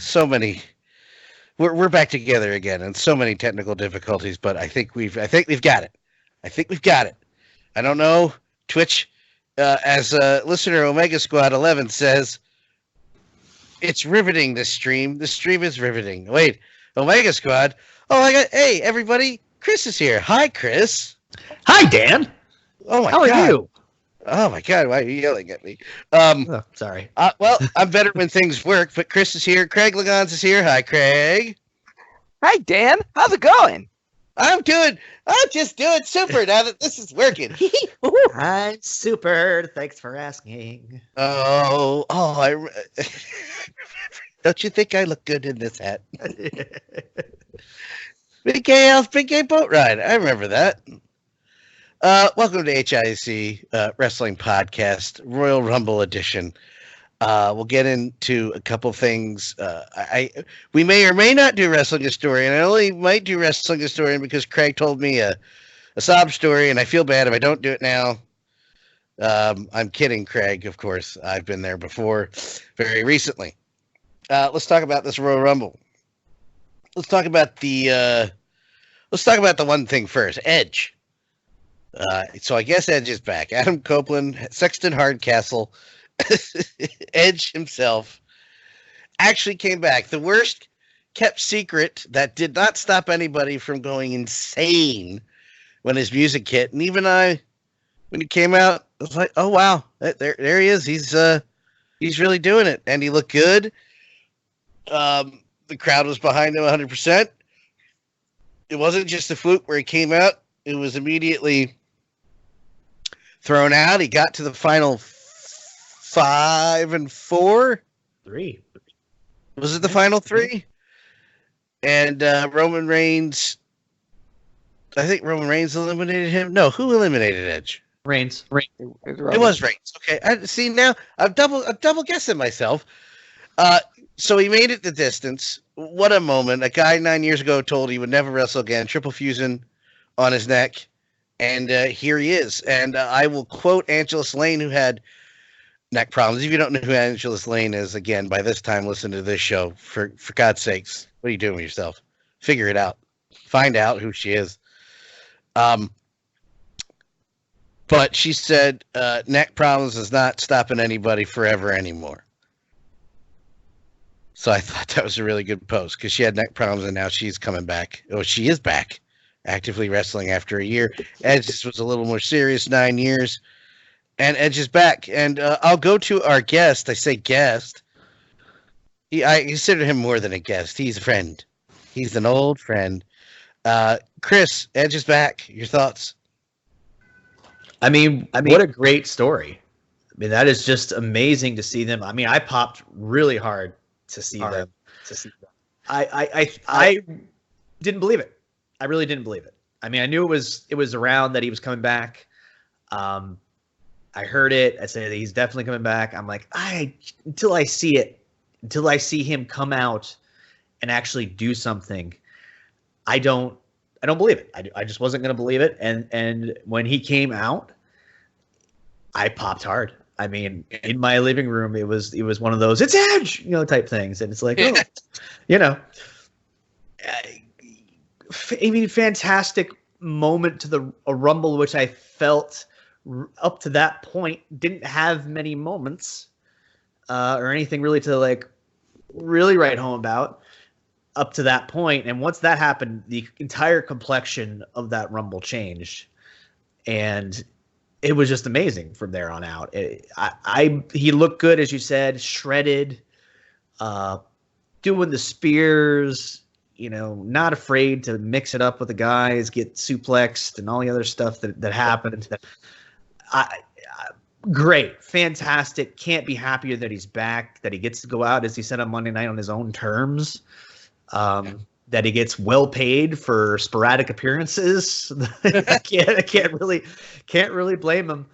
so many. We're back together again, and so many technical difficulties. But I think we've got it. I think we've got it. I don't know. Twitch, as listener Omega Squad 11 says, it's riveting. This stream. This stream is riveting. Wait, Omega Squad. Oh, hey everybody. Chris is here. Hi, Chris. Hi, Dan. Oh my How God. are you? Oh my God, why are you yelling at me? Sorry. Well, I'm better when things work, but Chris is here. Craig Lagans is here. Hi, Craig. Hi, Dan. How's it going? I'm just doing super now that this is working. I'm super. Thanks for asking. Don't you think I look good in this hat? Big gay boat ride. I remember that. Welcome to HIAC Wrestling Podcast, Royal Rumble Edition. We'll get into a couple things. We may or may not do Wrestling Historian. I only might do Wrestling Historian because Craig told me a sob story, and I feel bad if I don't do it now. I'm kidding, Craig, of course. I've been there before, very recently. Let's talk about this Royal Rumble. Let's talk about the one thing first, Edge. So I guess Edge is back. Adam Copeland, Sexton Hardcastle, Edge himself actually came back. The worst kept secret that did not stop anybody from going insane when his music hit. And even when he came out, I was like, oh wow, there he is. He's really doing it, and he looked good. The crowd was behind him 100%. It wasn't just a fluke where he came out. It was immediately thrown out. He got to the final 5 and 4. 3. Was it the final 3? And Roman Reigns. I think Roman Reigns eliminated him. No, who eliminated Edge? Reigns. It was Reigns. Okay, I see now. I'm double guessing myself. So he made it the distance. What a moment! A guy 9 years ago told he would never wrestle again. Triple fusion on his neck. And here he is. And I will quote Angelus Lane, who had neck problems. If you don't know who Angelus Lane is, again, by this time, listen to this show. For God's sakes, what are you doing with yourself? Figure it out. Find out who she is. But she said neck problems is not stopping anybody forever anymore. So I thought that was a really good post because she had neck problems and now she's coming back. Oh, she is back. Actively wrestling after a year. Edge was a little more serious, 9 years. And Edge is back. And I'll go to our guest. I say guest. I consider him more than a guest. He's a friend. He's an old friend. Chris, Edge is back. Your thoughts? I mean, what a great story. I mean, that is just amazing to see them. I mean, I popped really hard to see them. I didn't believe it. I really didn't believe it. I mean, I knew it was around that he was coming back. I heard it. I said he's definitely coming back. I'm like, until I see it, until I see him come out and actually do something, I don't believe it. I just wasn't going to believe it. And when he came out, I popped hard. I mean, in my living room, it was one of those, it's Edge, type things. And it's like, I mean, fantastic moment to a Rumble, which I felt up to that point didn't have many moments or anything really to really write home about up to that point. And once that happened, the entire complexion of that Rumble changed. And it was just amazing from there on out. He looked good, as you said, shredded, doing the spears, not afraid to mix it up with the guys, get suplexed and all the other stuff that happened. Great, fantastic. Can't be happier that he's back, that he gets to go out, as he said on Monday night, on his own terms. That he gets well paid for sporadic appearances. I can't really blame him.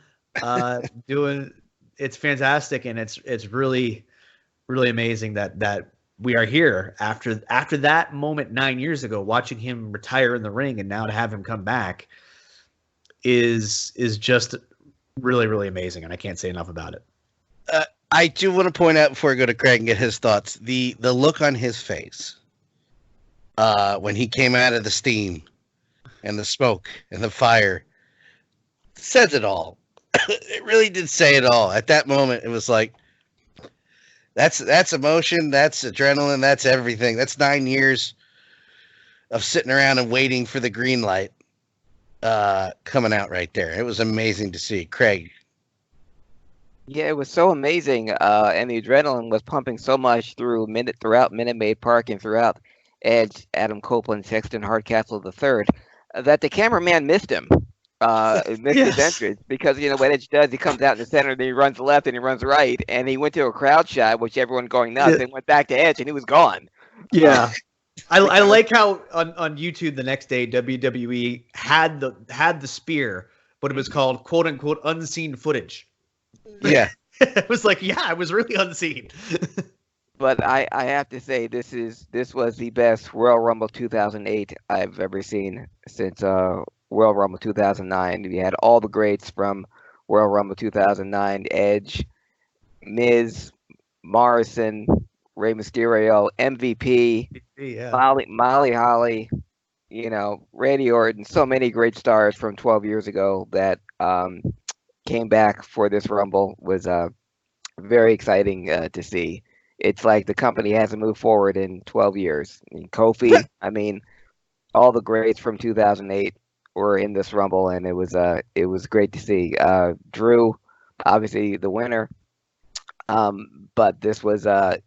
It's fantastic, and it's really, really amazing that we are here after that moment 9 years ago, watching him retire in the ring, and now to have him come back is just really, really amazing, and I can't say enough about it. I do want to point out before I go to Craig and get his thoughts, the look on his face when he came out of the steam and the smoke and the fire says it all. It really did say it all. At that moment, it was like, that's emotion, that's adrenaline, that's everything. That's 9 years of sitting around and waiting for the green light coming out right there. It was amazing to see. Craig. Yeah, it was so amazing, and the adrenaline was pumping so much throughout Minute Maid Park and throughout Edge, Adam Copeland, Sexton Hardcastle III, that the cameraman missed him. Missed his entrance because what Edge does, he comes out in the center, then he runs left and he runs right, and he went to a crowd shot, which everyone going nuts, and went back to Edge, and he was gone. Yeah. I like how on YouTube the next day WWE had the spear, but it was called quote unquote unseen footage. Yeah. It was like, yeah, it was really unseen. But I have to say this was the best Royal Rumble 2008 I've ever seen since Royal Rumble 2009. We had all the greats from Royal Rumble 2009: Edge, Miz, Morrison, Rey Mysterio, MVP, Molly Holly, Randy Orton, so many great stars from 12 years ago that came back for this Rumble. Was very exciting to see. It's like the company hasn't moved forward in 12 years. I mean, Kofi, all the greats from 2008 were in this Rumble, and it was great to see. Drew, obviously the winner, but this was a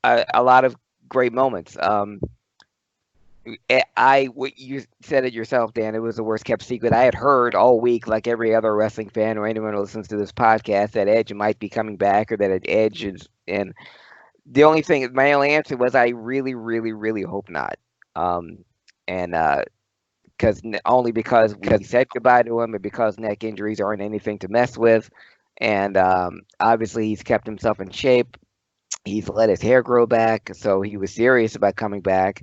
lot of great moments. What you said it yourself, Dan. It was the worst kept secret. I had heard all week, like every other wrestling fan or anyone who listens to this podcast, that Edge might be coming back, or that Edge is. And my only answer was, I really, really, really hope not. Because we said goodbye to him, and because neck injuries aren't anything to mess with, and obviously he's kept himself in shape. He's let his hair grow back, so he was serious about coming back.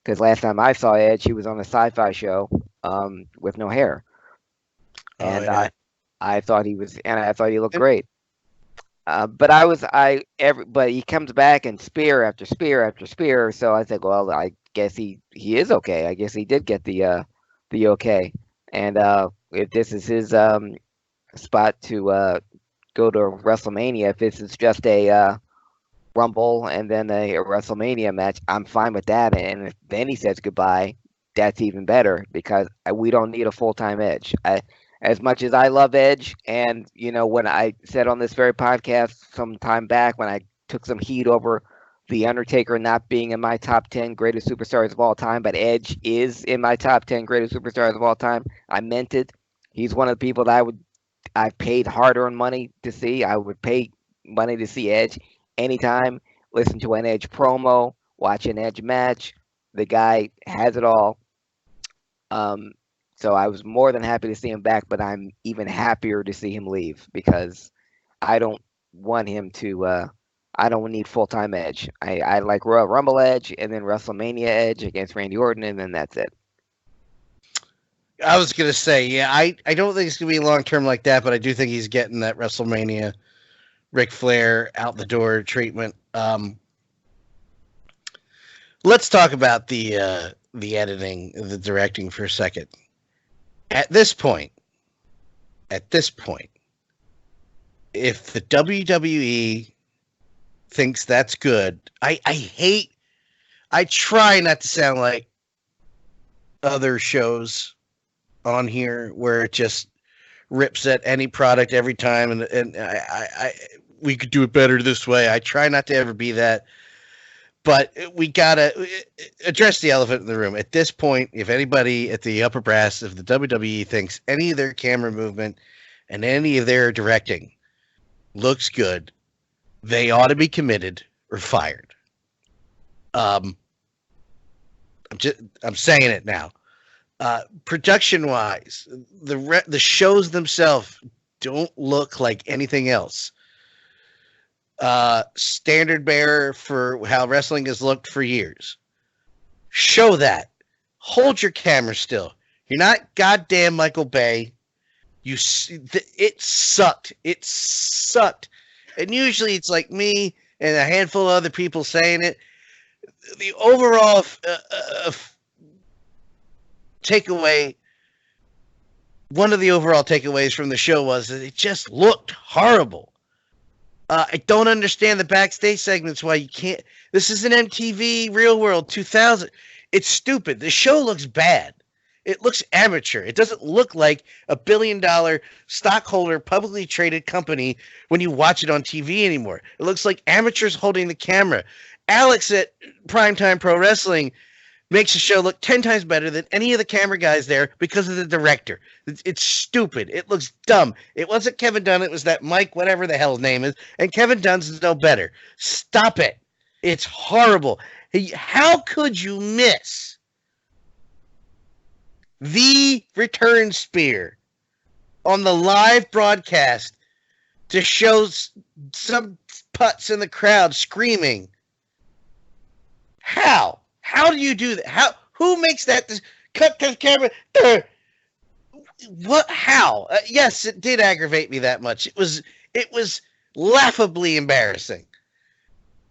Because last time I saw Edge, he was on a sci-fi show with no hair, and I thought he looked great. But he comes back and spear after spear after spear. So I said, well, I guess he is okay. I guess he did get the okay. And if this is his spot to go to WrestleMania, if this is just a Rumble and then a WrestleMania match, I'm fine with that. And if then he says goodbye, that's even better, because we don't need a full-time Edge. As much as I love Edge, and when I said on this very podcast some time back, when I took some heat over The Undertaker not being in my top 10 greatest superstars of all time, but Edge is in my top 10 greatest superstars of all time, I meant it. He's one of the people that I've paid hard-earned money to see. I would pay money to see Edge anytime. Listen to an Edge promo, watch an Edge match. The guy has it all. So I was more than happy to see him back, but I'm even happier to see him leave, because I don't want him to. I don't need full-time Edge. I like Royal Rumble Edge, and then WrestleMania Edge against Randy Orton, and then that's it. I was going to say, yeah, I don't think it's going to be long-term like that, but I do think he's getting that WrestleMania Ric Flair out the door treatment. Let's talk about the editing, the directing for a second. At this point, if the WWE thinks that's good, I try not to sound like other shows on here where it just rips at any product every time, and we could do it better this way. I try not to ever be that, but we gotta address the elephant in the room. At this point, if anybody at the upper brass of the WWE thinks any of their camera movement and any of their directing looks good, they ought to be committed or fired. I'm saying it now. Production wise, the shows themselves don't look like anything else. Standard bearer for how wrestling has looked for years. Show that. Hold your camera still. You're not goddamn Michael Bay. It sucked. It sucked and usually it's like me and a handful of other people saying it. The overall takeaway, one of the overall takeaways from the show was that it just looked horrible. I don't understand the backstage segments. Why you can't? This is an MTV Real World 2000. It's stupid. The show looks bad. It looks amateur. It doesn't look like a $1 billion stockholder, publicly traded company when you watch it on TV anymore. It looks like amateurs holding the camera. Alex at Primetime Pro Wrestling makes the show look 10 times better than any of the camera guys there because of the director. It's stupid. It looks dumb. It wasn't Kevin Dunn. It was that Mike, whatever the hell his name is. And Kevin Dunn's no better. Stop it. It's horrible. How could you miss the return spear on the live broadcast to show some putts in the crowd screaming? How? How do you do that? Who makes that? Cut to the camera. What? How? Yes, it did aggravate me that much. It was laughably embarrassing,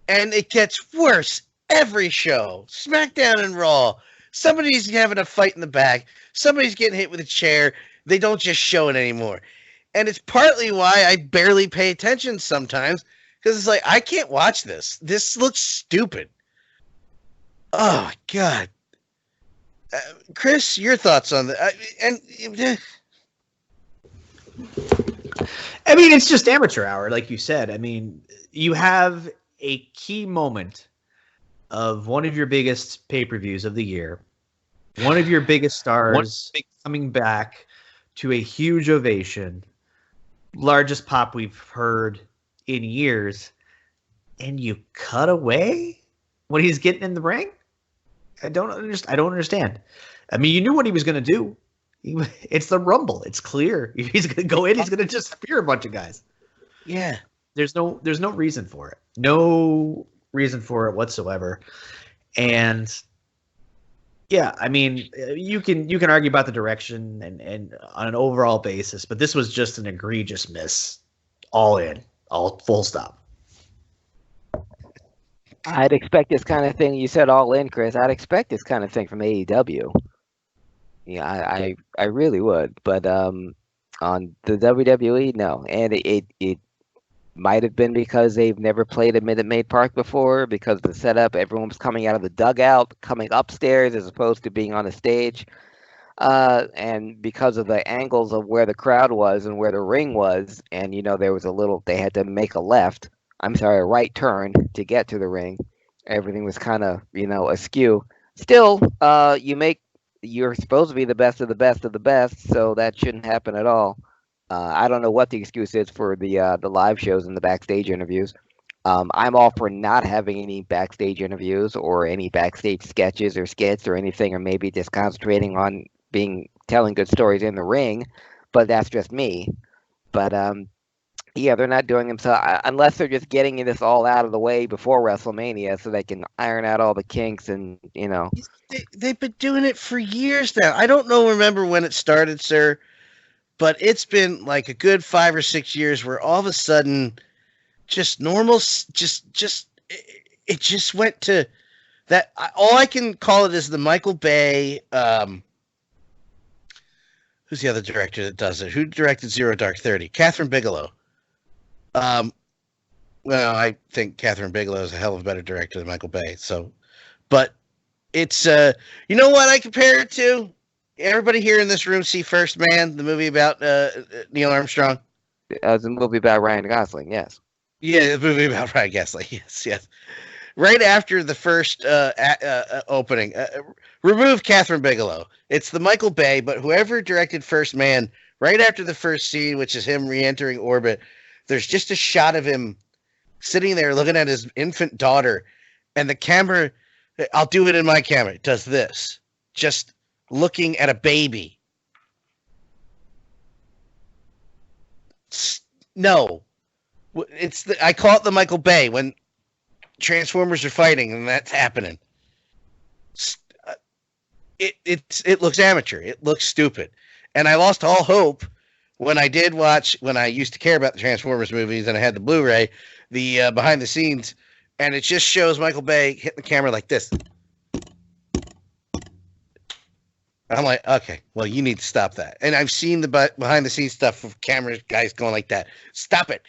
and it gets worse every show. SmackDown and Raw. Somebody's having a fight in the back. Somebody's getting hit with a chair. They don't just show it anymore, and it's partly why I barely pay attention sometimes because it's like I can't watch this. This looks stupid. Oh, my God. Chris, your thoughts on that? I mean, it's just amateur hour, like you said. I mean, you have a key moment of one of your biggest pay-per-views of the year, one of your biggest stars coming back to a huge ovation, largest pop we've heard in years, and you cut away when he's getting in the ring? I don't understand. I mean, you knew what he was going to do. It's the Rumble. It's clear. He's going to go in. He's going to just spear a bunch of guys. Yeah. There's no reason for it. No reason for it whatsoever. And yeah, I mean, you can argue about the direction and on an overall basis, but this was just an egregious miss. All in. All full stop. I'd expect this kind of thing. You said all in, Chris. I'd expect this kind of thing from AEW. Yeah, I really would. But on the WWE, no. And it might have been because they've never played a Minute Maid Park before, because of the setup. Everyone was coming out of the dugout, coming upstairs as opposed to being on the stage. And because of the angles of where the crowd was and where the ring was, and there was they had to make a right turn to get to the ring. Everything was kind of, askew. Still, you're supposed to be the best of the best of the best, so that shouldn't happen at all. I don't know what the excuse is for the live shows and the backstage interviews. I'm all for not having any backstage interviews or any backstage sketches or skits or anything, or maybe just concentrating on telling good stories in the ring, but that's just me. But yeah, they're not doing them unless they're just getting this all out of the way before WrestleMania so they can iron out all the kinks and They've been doing it for years now. I don't remember when it started, sir, but it's been like a good 5 or 6 years where all of a sudden just normal, it just went to that. All I can call it is the Michael Bay. Who's the other director that does it? Who directed Zero Dark 30? Catherine Bigelow. Well, I think Catherine Bigelow is a hell of a better director than Michael Bay. So, but it's you know what I compare it to? Everybody here in this room see First Man, the movie about Neil Armstrong. It's a movie about Ryan Gosling, yes. Yeah, the movie about Ryan Gosling, yes. Right after the first opening, remove Catherine Bigelow. It's the Michael Bay, but whoever directed First Man, right after the first scene, which is him re-entering orbit, there's just a shot of him sitting there looking at his infant daughter, and the camera, I'll do it in my camera, it does this, just looking at a baby. No. I call it the Michael Bay when Transformers are fighting and that's happening. It looks amateur. It looks stupid. And I lost all hope when I used to care about the Transformers movies and I had the Blu-ray, the behind the scenes, and it just shows Michael Bay hitting the camera like this. I'm like, okay, well, you need to stop that. And I've seen the behind the scenes stuff of camera guys going like that. Stop it.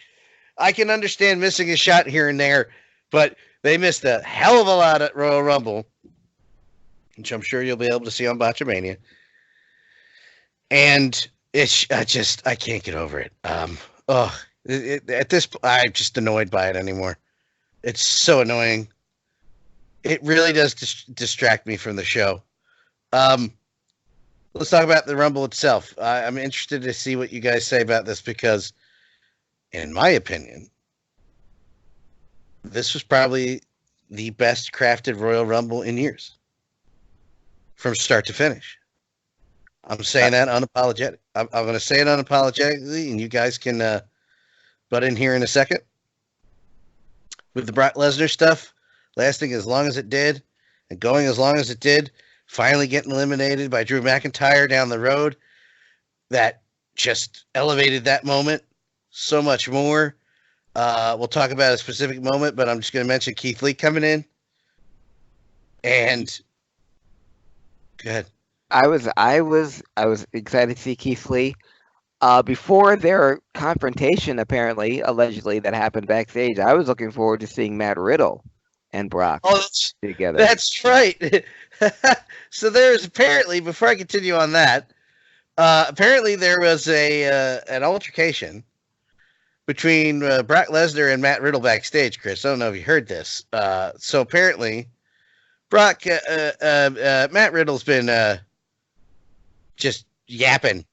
I can understand missing a shot here and there, but they missed a hell of a lot at Royal Rumble, which I'm sure you'll be able to see on Botchamania. And I can't get over it. At this, I'm just annoyed by it anymore. It's so annoying. It really does distract me from the show. Let's talk about the Rumble itself. I'm interested to see what you guys say about this because, in my opinion, this was probably the best crafted Royal Rumble in years. From start to finish. I'm saying that unapologetic. I'm going to say it unapologetically, and you guys can butt in here in a second. With the Brock Lesnar stuff lasting as long as it did and going as long as it did, finally getting eliminated by Drew McIntyre down the road, that just elevated that moment so much more. We'll talk about a specific moment, but I'm just going to mention Keith Lee coming in. And go ahead. I was excited to see Keith Lee. Before their confrontation, allegedly, that happened backstage, I was looking forward to seeing Matt Riddle and Brock together. That's right. So there's apparently, before I continue on that, apparently there was an altercation between Brock Lesnar and Matt Riddle backstage, Chris. I don't know if you heard this. So apparently, Matt Riddle's been just yapping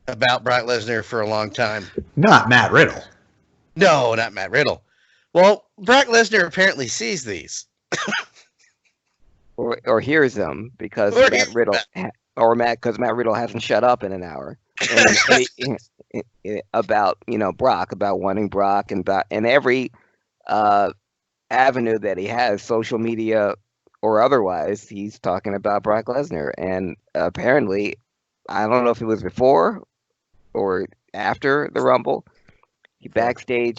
about Brock Lesnar for a long time. Not Matt Riddle. No, not Matt Riddle. Well, Brock Lesnar apparently sees these. or hears them because Matt Riddle hasn't shut up in an hour about Brock, about wanting Brock, and every avenue that he has, social media or otherwise, he's talking about Brock Lesnar. And apparently, I don't know if it was before or after the Rumble, he accosted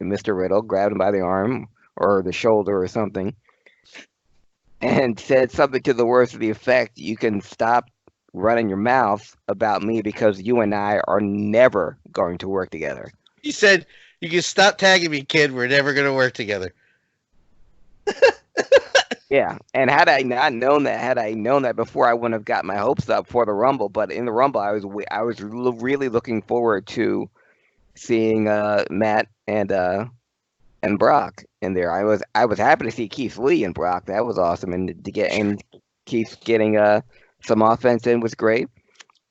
Mr. Riddle, grabbed him by the arm or the shoulder or something, and said something to the words of the effect, "You can stop running your mouth about me because you and I are never going to work together." He said, "You can stop tagging me, kid. We're never going to work together." Yeah, and had I known that before, I wouldn't have got my hopes up for the Rumble. But in the Rumble, I was really looking forward to seeing Matt and Brock in there. I was happy to see Keith Lee and Brock. That was awesome, and Keith getting some offense in was great.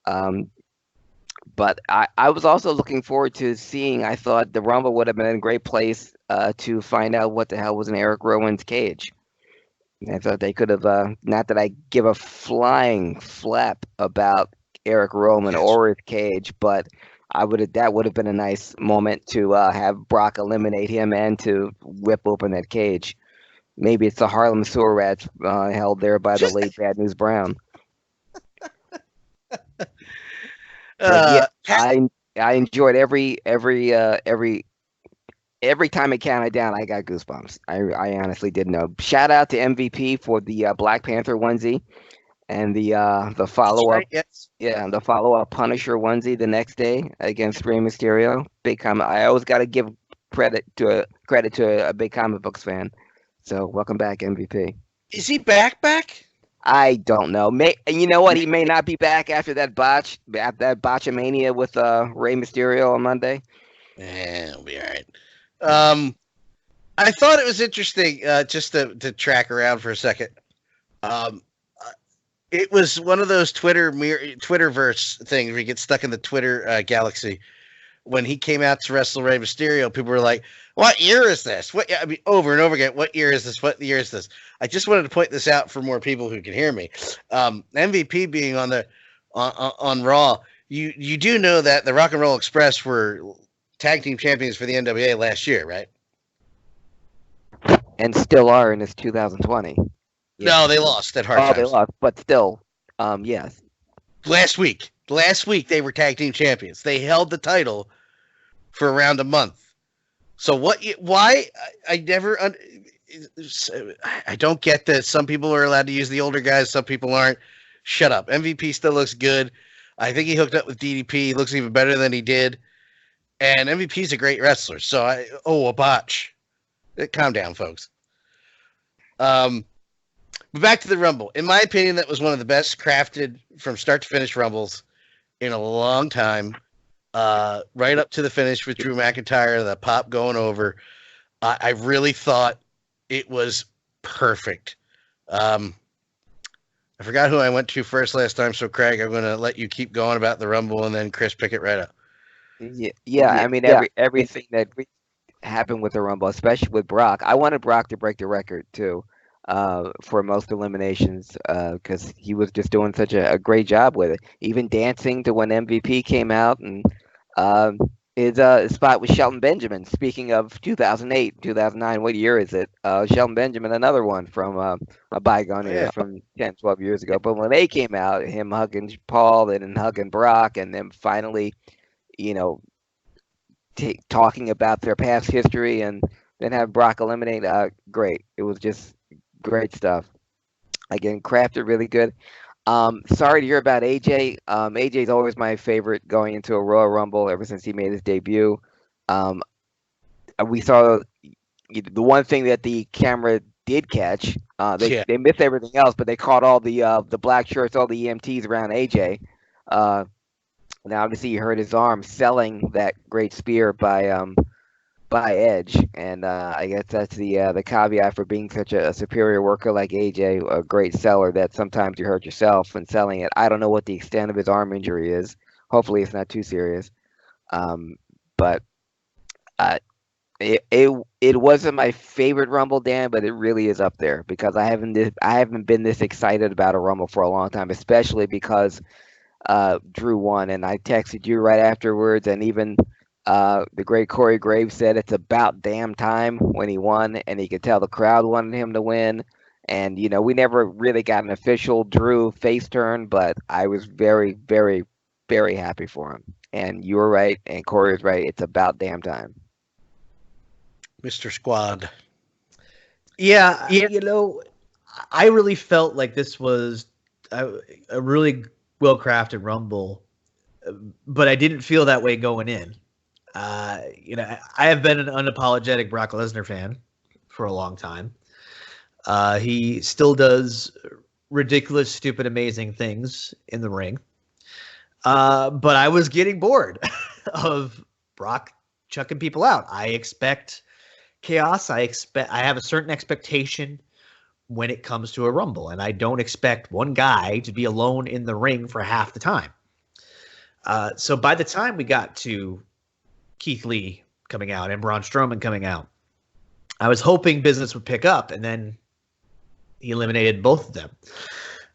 But I was also looking forward to seeing. I thought the Rumble would have been a great place to find out what the hell was in Eric Rowan's cage. I thought they could have, not that I give a flying flap about Eric Rowan or his cage, but that would have been a nice moment to have Brock eliminate him and to whip open that cage. Maybe it's the Harlem Sewer Rats held there by the late Bad News Brown. I enjoyed every time it counted down, I got goosebumps. I honestly didn't know. Shout out to MVP for the Black Panther onesie and the follow up. Right, yes. Yeah, the follow up Punisher onesie the next day against Rey Mysterio. Big comment. I always got to give credit to a big comic books fan. So welcome back, MVP. Is he back? I don't know. You know what? He may not be back after that botchamania with Rey Mysterio on Monday. Yeah, it'll be all right. I thought it was interesting just to track around for a second. It was one of those Twitterverse things where you get stuck in the Twitter galaxy. When he came out to wrestle Rey Mysterio, people were like, "What year is this?" Over and over again. What year is this? What year is this? I just wanted to point this out for more people who can hear me. MVP being on Raw, you do know that the Rock and Roll Express were tag team champions for the NWA last year, right? And still are in this 2020. Yeah. No, they lost at Hard Times. They lost, but still, yes. Last week they were tag team champions. They held the title for around a month. So why I never I don't get this. Some people are allowed to use the older guys, some people aren't. Shut up. MVP still looks good. I think he hooked up with DDP. He looks even better than he did. And MVP's a great wrestler. So a botch. Calm down, folks. But back to the Rumble. In my opinion, that was one of the best crafted from start to finish Rumbles in a long time. Right up to the finish with Drew McIntyre, the pop going over. I really thought it was perfect. I forgot who I went to first last time, so Craig, I'm going to let you keep going about the Rumble, and then Chris pick it right up. Yeah. I mean, everything that happened with the Rumble, especially with Brock. I wanted Brock to break the record too, for most eliminations, because he was just doing such a great job with it. Even dancing to when MVP came out, and his spot with Shelton Benjamin. Speaking of 2008, 2009, what year is it? Shelton Benjamin, another one from a bygone era from 10, 12 years ago. But when they came out, him hugging Paul and then hugging Brock, and then finally, talking about their past history and then have Brock eliminate, great. It was just great stuff. Again, crafted really good. Sorry to hear about AJ. AJ's always my favorite going into a Royal Rumble ever since he made his debut. We saw the one thing that the camera did catch. They missed everything else, but they caught all the black shirts, all the EMTs around AJ. Now obviously you hurt his arm selling that great spear by Edge, and I guess that's the caveat for being such a superior worker like AJ, a great seller, that sometimes you hurt yourself when selling it. I don't know what the extent of his arm injury is. Hopefully it's not too serious. But it wasn't my favorite Rumble, Dan, but it really is up there because I haven't been this excited about a Rumble for a long time, especially because Drew won, and I texted you right afterwards, and even the great Corey Graves said it's about damn time when he won, and he could tell the crowd wanted him to win. And, we never really got an official Drew face turn, but I was very, very, very happy for him. And you were right, and Corey was right. It's about damn time. Mr. Squad. Yeah. I really felt like this was a really well-crafted Rumble, but I didn't feel that way going in. I have been an unapologetic Brock Lesnar fan for a long time. He still does ridiculous, stupid, amazing things in the ring. But I was getting bored of Brock chucking people out. I expect chaos. I have a certain expectation when it comes to a Rumble, and I don't expect one guy to be alone in the ring for half the time. So by the time we got to Keith Lee coming out and Braun Strowman coming out, I was hoping business would pick up, and then he eliminated both of them.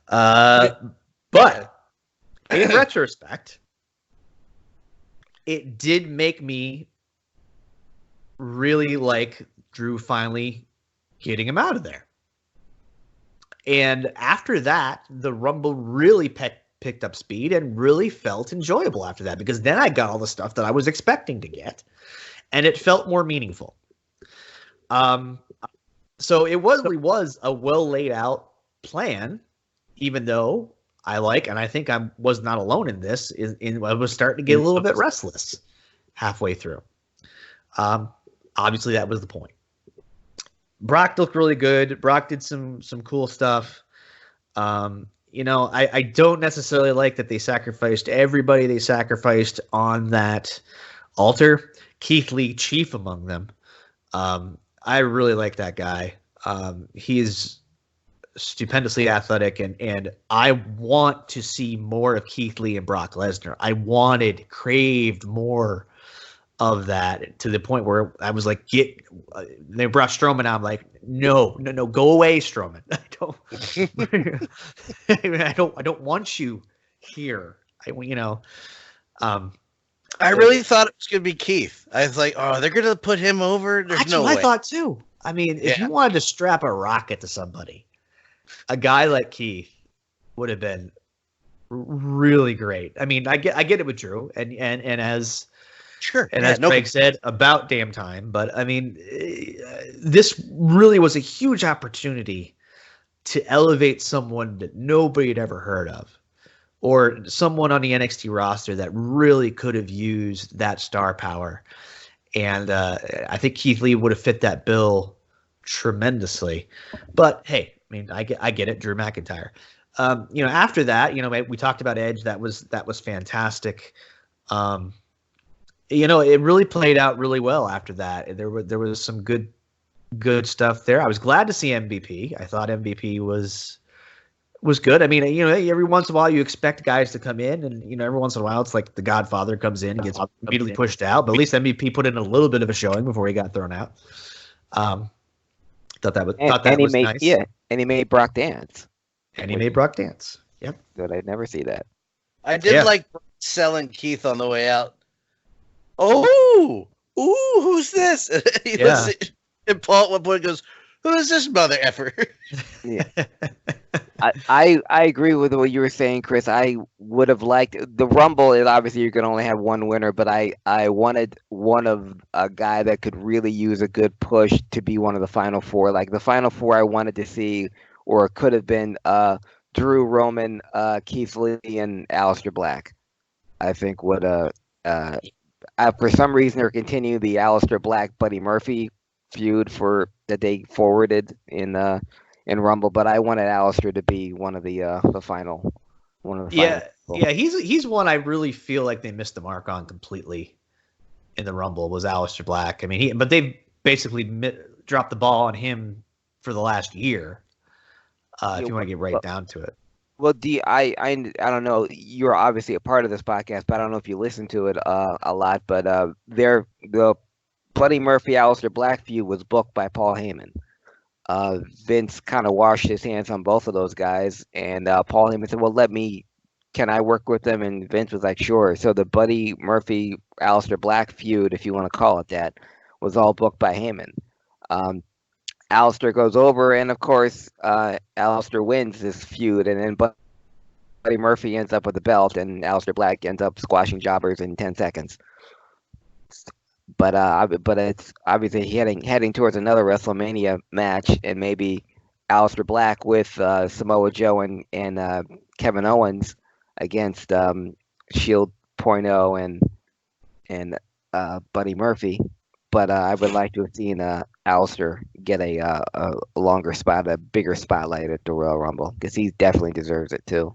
But in retrospect, it did make me really like Drew finally getting him out of there. And after that, the Rumble really picked up speed and really felt enjoyable after that, because then I got all the stuff that I was expecting to get, and it felt more meaningful. So it was a well laid out plan, even though and I think I was not alone in this, I was starting to get a little bit restless halfway through. Obviously that was the point. Brock looked really good. Brock did some cool stuff. I don't necessarily like that they sacrificed everybody they sacrificed on that altar. Keith Lee, chief among them. I really like that guy. He's stupendously athletic, and I want to see more of Keith Lee and Brock Lesnar. I craved more of that, to the point where I was like, they brought Strowman out. I'm like, no, go away, Strowman. I don't want you here. I really thought it was going to be Keith. I was like, oh, they're going to put him over? There's no way. I thought too. I mean, if you wanted to strap a rocket to somebody, a guy like Keith would have been really great. I mean, I get it with Drew, and as Sure. and Yeah, as Craig said, about damn time. But I mean, this really was a huge opportunity to elevate someone that nobody had ever heard of, or someone on the NXT roster that really could have used that star power. And I think Keith Lee would have fit that bill tremendously. But hey, I mean, I get it, Drew McIntyre. After that, we talked about Edge. That was fantastic. It really played out really well after that. There was some good stuff there. I was glad to see MVP. I thought MVP was good. I mean, every once in a while you expect guys to come in, and every once in a while it's like the Godfather comes in and gets immediately pushed out. But at least MVP put in a little bit of a showing before he got thrown out. Thought that was nice. Yeah, and he made Brock dance. And he made Brock dance. Yep. But I'd never see that. I did like selling Keith on the way out. Oh, ooh, who's this? And Paul at one point goes, "Who is this mother effer?" Yeah. I agree with what you were saying, Chris. I would have liked the Rumble. Obviously, you can only have one winner, but I wanted one of a guy that could really use a good push to be one of the final four. Like the final four, I wanted to see, or it could have been Drew, Roman, Keith Lee, and Aleister Black. I think would for some reason they're continuing the Aleister Black Buddy Murphy feud that they forwarded in Rumble, but I wanted Aleister to be one of the final. Yeah, he's one I really feel like they missed the mark on completely in the Rumble was Aleister Black. I mean, but they basically dropped the ball on him for the last year. If you want to get right down to it. Well, I don't know. You're obviously a part of this podcast, but I don't know if you listen to it a lot. But the Buddy Murphy Aleister Black feud was booked by Paul Heyman. Vince kind of washed his hands on both of those guys, and Paul Heyman said, "Well, can I work with them?" And Vince was like, "Sure." So the Buddy Murphy Aleister Black feud, if you want to call it that, was all booked by Heyman. Aleister goes over, and of course, Aleister wins this feud, and then Buddy Murphy ends up with the belt, and Aleister Black ends up squashing jobbers in 10 seconds. But it's obviously heading towards another WrestleMania match, and maybe Aleister Black with Samoa Joe and Kevin Owens against Shield Point and Buddy Murphy. But I would like to have seen Aleister get a longer spot, a bigger spotlight at the Royal Rumble, because he definitely deserves it too.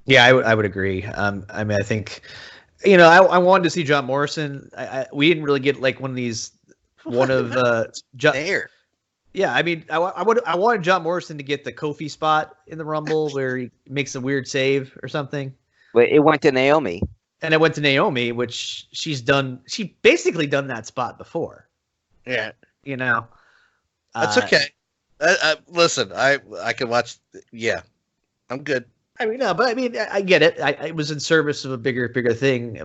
Yeah, I would agree. I mean, I think, I wanted to see John Morrison. We didn't really get like there. Yeah, I mean, I wanted John Morrison to get the Kofi spot in the Rumble where he makes a weird save or something. But it went to Naomi. And it went to Naomi, which she basically done that spot before. Yeah. That's okay. Listen, I can watch. Yeah, I'm good. I mean, no, but I mean, I get it. It was in service of a bigger thing,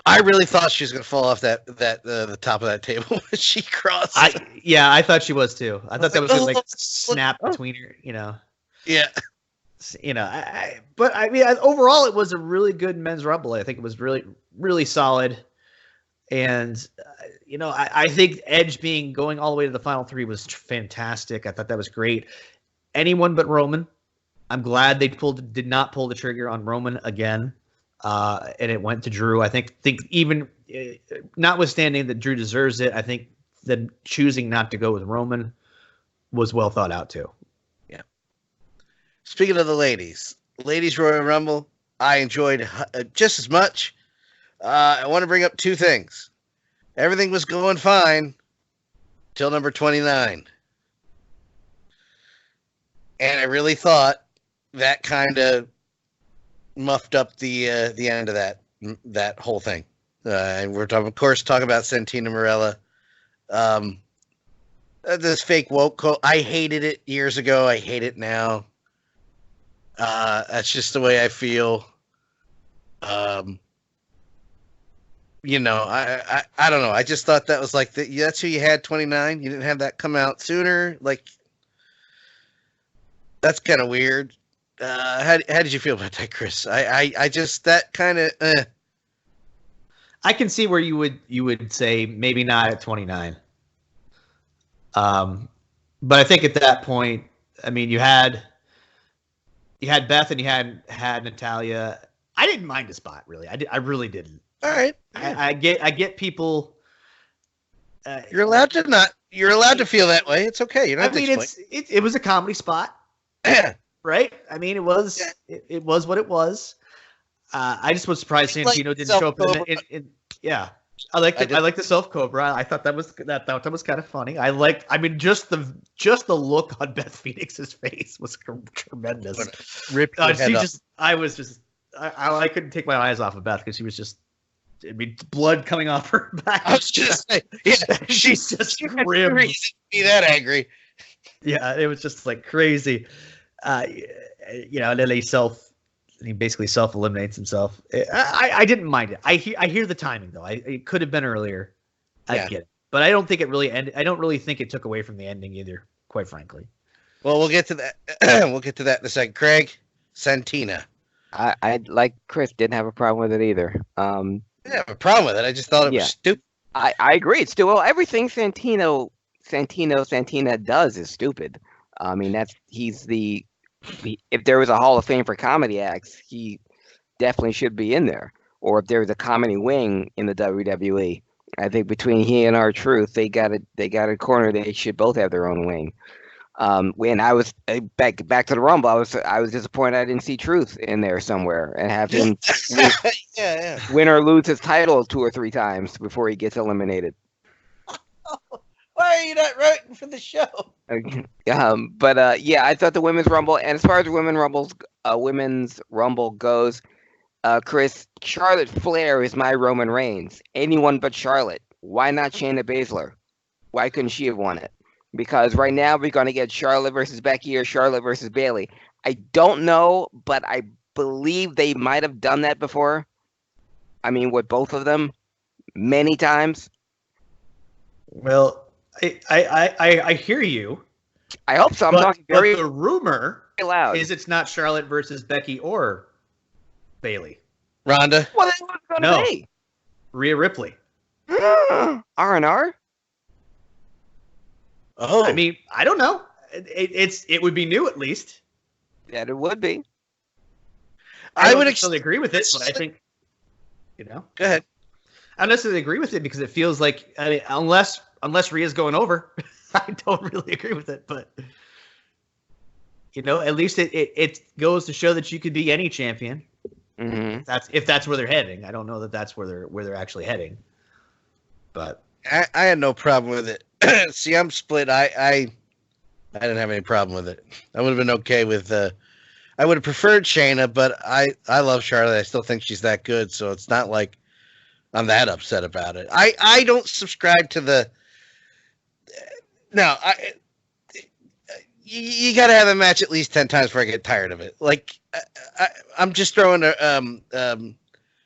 I really thought she was going to fall off the top of that table when she crossed. I thought she was too. I thought that was going to snap between her, Yeah. But I mean, overall, it was a really good men's Rumble. I think it was really, really solid. And, I think Edge going all the way to the final three was fantastic. I thought that was great. Anyone but Roman. I'm glad they did not pull the trigger on Roman again. And it went to Drew. I think even notwithstanding that Drew deserves it, I think that choosing not to go with Roman was well thought out too. Yeah. Speaking of the ladies Royal Rumble, I enjoyed just as much. I want to bring up two things. Everything was going fine till number 29. And I really thought that kind of muffed up the end of that whole thing. And we're talking about Santina Marella. This fake woke quote. I hated it years ago. I hate it now. That's just the way I feel. I don't know. I just thought that was like that's who you had 29. You didn't have that come out sooner. Like, That's kind of weird. How did you feel about that, Chris? I just that kind of. I can see where you would say maybe not at 29. But I think at that point, I mean, you had Beth and you had Natalia. I didn't mind the spot, really. I really didn't. All right. I get people. You're allowed to not. You're allowed to feel that way. It's okay. I mean, it was a comedy spot, right? I mean, it was what it was. I just was surprised Santino didn't show up. Yeah, I like the self cobra. I thought that was kind of funny. Just the look on Beth Phoenix's face was tremendous. I couldn't take my eyes off of Beth because she was just. I mean, blood coming off her back. I was just saying, yeah, she's just grim. Be that angry. Yeah, it was just like crazy. And then he basically self-eliminates himself. I didn't mind it. I hear the timing though. It could have been earlier. I get it, but I don't think it really ended. I don't really think it took away from the ending either. Quite frankly. Well, we'll get to that. We'll get to that in a second. Craig, Santina. I like Chris didn't have a problem with it either. I have a problem with it. I just thought it was stupid. I agree. It's stupid. Well, everything Santina does is stupid. I mean, he's if there was a Hall of Fame for comedy acts, he definitely should be in there. Or if there was a comedy wing in the WWE, I think between he and R-Truth, they got a corner. They should both have their own wing. When I was back to the Rumble, I was disappointed I didn't see Truth in there somewhere and have him win or lose his title 2 or 3 times before he gets eliminated. Why are you not rooting for the show? I thought the Women's Rumble, and as far as the Women's Rumble goes, Chris, Charlotte Flair is my Roman Reigns. Anyone but Charlotte. Why not Shayna Baszler? Why couldn't she have won it? Because right now we're going to get Charlotte versus Becky or Charlotte versus Bayley. I don't know, but I believe they might have done that before. I mean, with both of them, many times. Well, I hear you. I hope so. I'm talking very the rumor loud. Is it's not Charlotte versus Becky or Bayley. Ronda. Well, then what's going to be? Rhea Ripley. R&R? Oh, I mean, I don't know. It would be new at least. Yeah, it would be. I would necessarily agree with it, but I think, Go ahead. I don't necessarily agree with it because it feels like, I mean, unless Rhea's going over, I don't really agree with it. But at least it goes to show that you could be any champion. Mm-hmm. If that's where they're heading. I don't know that that's where they're actually heading. But I had no problem with it. See, I'm split. I didn't have any problem with it. I would have been okay with. I would have preferred Shayna, but I love Charlotte. I still think she's that good, so it's not like I'm that upset about it. I don't subscribe to the. No, you got to have a match at least 10 times before I get tired of it. Like I'm just throwing a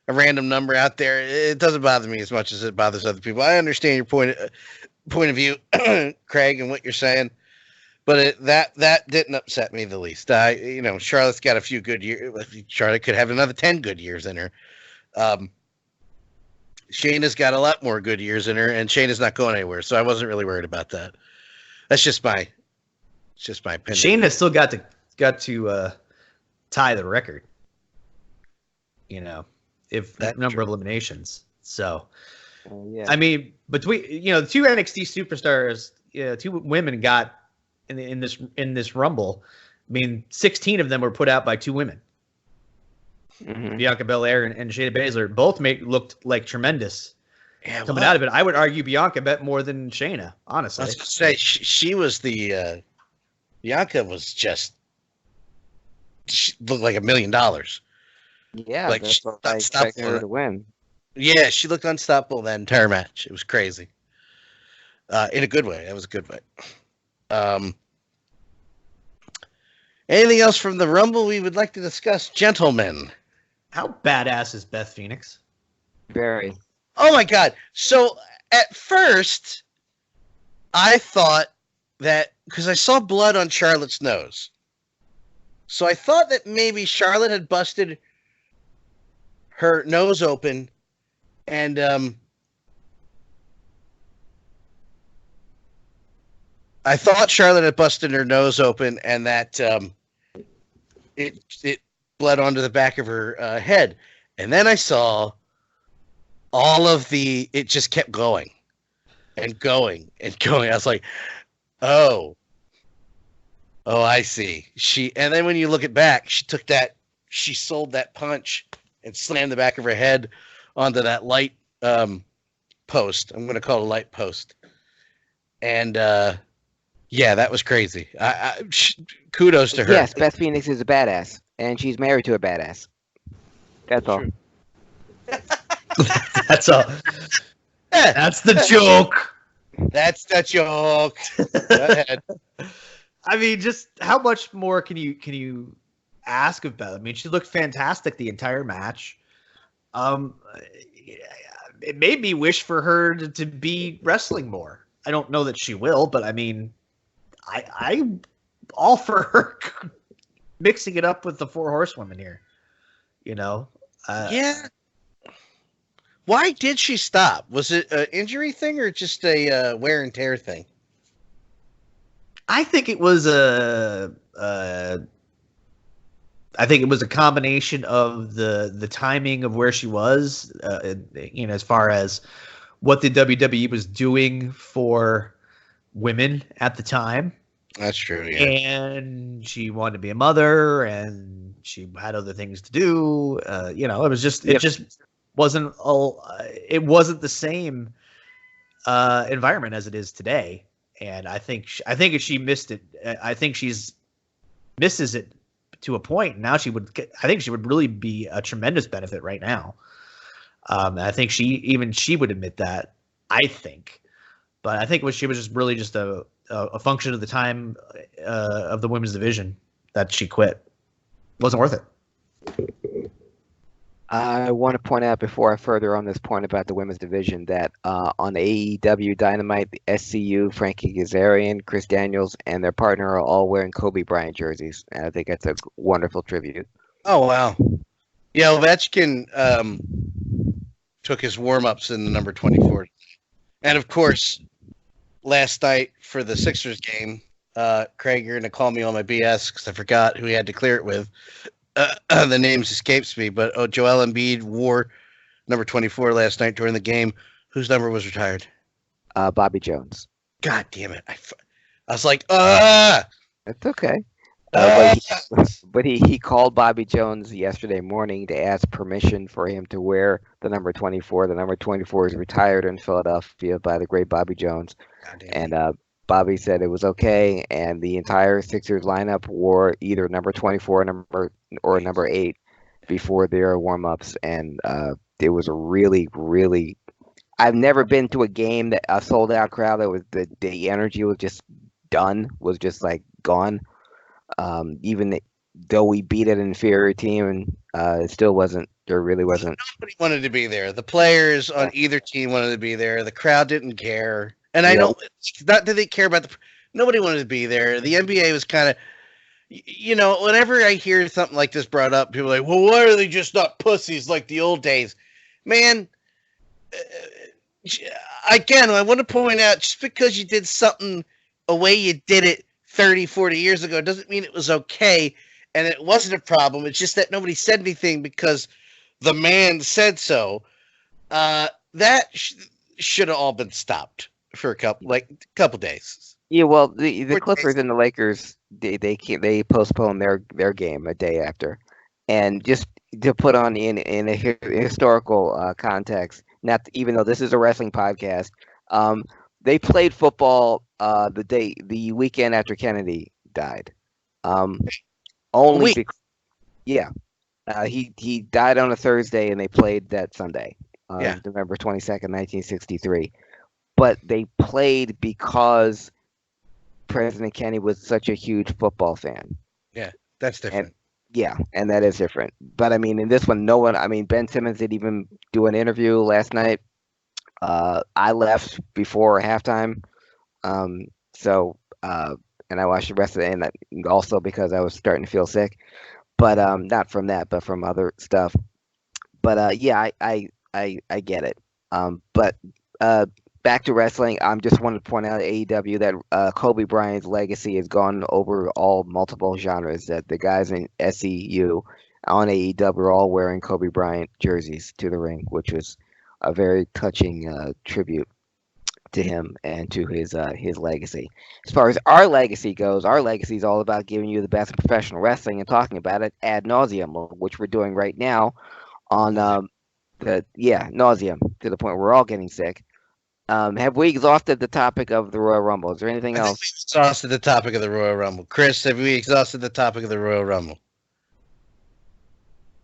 random number out there. It doesn't bother me as much as it bothers other people. I understand your point of view, Craig, and what you're saying, but that didn't upset me the least. Charlotte's got a few good years. Charlotte could have another 10 good years in her. Shayna's got a lot more good years in her, and Shayna's not going anywhere, so I wasn't really worried about that. That's just my opinion. Shayna still got to tie the record. If that number of eliminations. So, I mean, between the 2 NXT superstars, 2 women got in this Rumble. I mean, 16 of them were put out by 2 women. Mm-hmm. Bianca Belair and Shayna Baszler both looked like tremendous coming out of it. I would argue Bianca bet more than Shayna, honestly. I was going to say she was the Bianca was just she looked like $1 million. Yeah, like that's what I expected her to win. Yeah, she looked unstoppable that entire match. It was crazy. In a good way. That was a good way. Anything else from the Rumble we would like to discuss, gentlemen? How badass is Beth Phoenix? Very. Oh my God. So at first, I thought that because I saw blood on Charlotte's nose, So I thought that maybe Charlotte had busted her nose open, and I thought Charlotte had busted her nose open, and that it bled onto the back of her head. And then I saw all of it just kept going and going and going. I was like, oh, I see. And then when you look it back, she sold that punch and slammed the back of her head onto that light post. I'm going to call it a light post. And yeah, that was crazy. Kudos to her. Yes, Beth Phoenix is a badass, and she's married to a badass. That's all. That's all. That's the joke. That's the joke. Go ahead. I mean, just how much more can you ask of Beth? I mean, she looked fantastic the entire match. It made me wish for her to be wrestling more. I don't know that she will, but I mean, I all for her mixing it up with the Four Horsewomen here. You know? Yeah. Why did she stop? Was it an injury thing or just a wear and tear thing? I think it was a combination of the timing of where she was, as far as what the WWE was doing for women at the time. That's true, yeah. And she wanted to be a mother, and she had other things to do. It just wasn't it wasn't the same environment as it is today. And I think if she missed it, I think misses it to a point. Now she would really be a tremendous benefit right now. I think she would admit that, I think. But I think she was just really just a function of the time of the women's division that she quit. Wasn't worth it. I want to point out before I further on this point about the women's division that on AEW Dynamite, the SCU, Frankie Kazarian, Chris Daniels, and their partner are all wearing Kobe Bryant jerseys. And I think that's a wonderful tribute. Oh, wow. Yeah, Ovechkin took his warm-ups in the number 24. And, of course, last night for the Sixers game, Craig, you're going to call me on my BS because I forgot who he had to clear it with. The names escapes me, but Joel Embiid wore number 24 last night during the game. Whose number was retired? Bobby Jones. God damn it. I was like, That's okay. But he called Bobby Jones yesterday morning to ask permission for him to wear the number 24. The number 24 is retired in Philadelphia by the great Bobby Jones. And Bobby said it was okay, and the entire Sixers lineup wore either number 24 or number 8 before their warm-ups, and it was a really, really. I've never been to a game that a sold-out crowd that was the energy was just like gone. Even though we beat an inferior team, and it still wasn't. There really wasn't. Nobody wanted to be there. The players on either team wanted to be there. The crowd didn't care. And I know it's not that they care about nobody wanted to be there. The NBA was kind of, whenever I hear something like this brought up, people are like, well, why are they just not pussies like the old days? Man, again, I want to point out, just because you did something the way you did it 30, 40 years ago doesn't mean it was okay and it wasn't a problem. It's just that nobody said anything because the man said so. That should have all been stopped for a couple days. Yeah, well, the Clippers and the Lakers they postponed their game a day after, and just to put on in a historical context, not even though this is a wrestling podcast, they played football the weekend after Kennedy died. He died on a Thursday and they played that Sunday, November 22nd, 1963. But they played because President Kennedy was such a huge football fan. Yeah, that's different. And that is different. But I mean, in this one, Ben Simmons didn't even do an interview last night. I left before halftime. and I watched the rest of it, and also because I was starting to feel sick. But not from that, but from other stuff. But yeah, I get it. But uh, back to wrestling, I just wanted to point out at AEW that Kobe Bryant's legacy has gone over all multiple genres. That the guys in SEU on AEW are all wearing Kobe Bryant jerseys to the ring, which was a very touching tribute to him and to his legacy. As far as our legacy goes, our legacy is all about giving you the best in professional wrestling and talking about it ad nauseum, which we're doing right now on nauseum to the point where we're all getting sick. Have we exhausted the topic of the Royal Rumble? Is there anything I think else? we've exhausted the topic of the Royal Rumble. Chris, have we exhausted the topic of the Royal Rumble?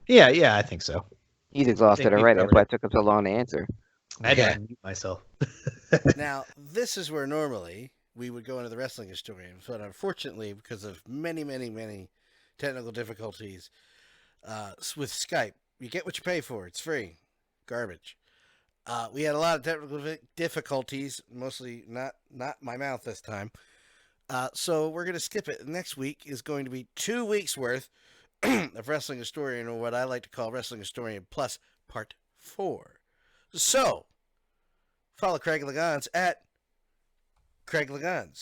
Yeah, I think so. He's exhausted we've already. That's covered why it. it took him so long to answer. I had Yeah. to unmute myself. Now, this is where normally we would go into the wrestling historian, but unfortunately, because of many, many, many technical difficulties with Skype, you get what you pay for. It's free. Garbage. We had a lot of technical difficulties, mostly not my mouth this time. So we're going to skip it. Next week is going to be 2 weeks worth of Wrestling Historian, or what I like to call Wrestling Historian Plus Part 4. So, follow Craig Ligons at Craig Ligons,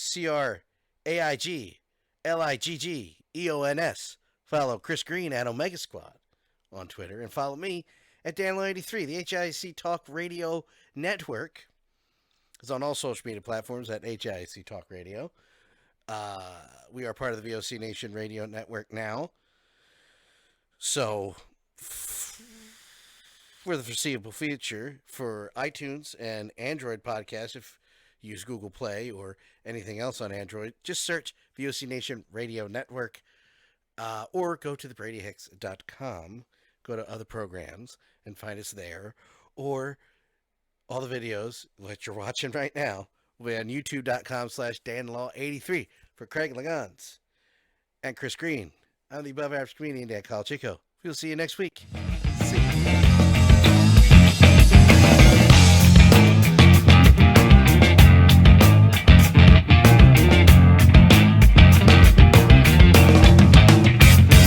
CraigLiggeons. Follow Chris Green at Omega Squad on Twitter, and follow me at DanLo83. The HIAC Talk Radio Network is on all social media platforms at HIAC Talk Radio. We are part of the VOC Nation Radio Network now. So, for the foreseeable future, for iTunes and Android podcasts, if you use Google Play or anything else on Android, just search VOC Nation Radio Network or go to thebradyhicks.com, go to other programs, and find us there. Or all the videos that you're watching right now will be on youtube.com/danlaw83 for Craig Ligons and Chris Green. I'm the above average comedian, Dan Calachico. We'll see you next week.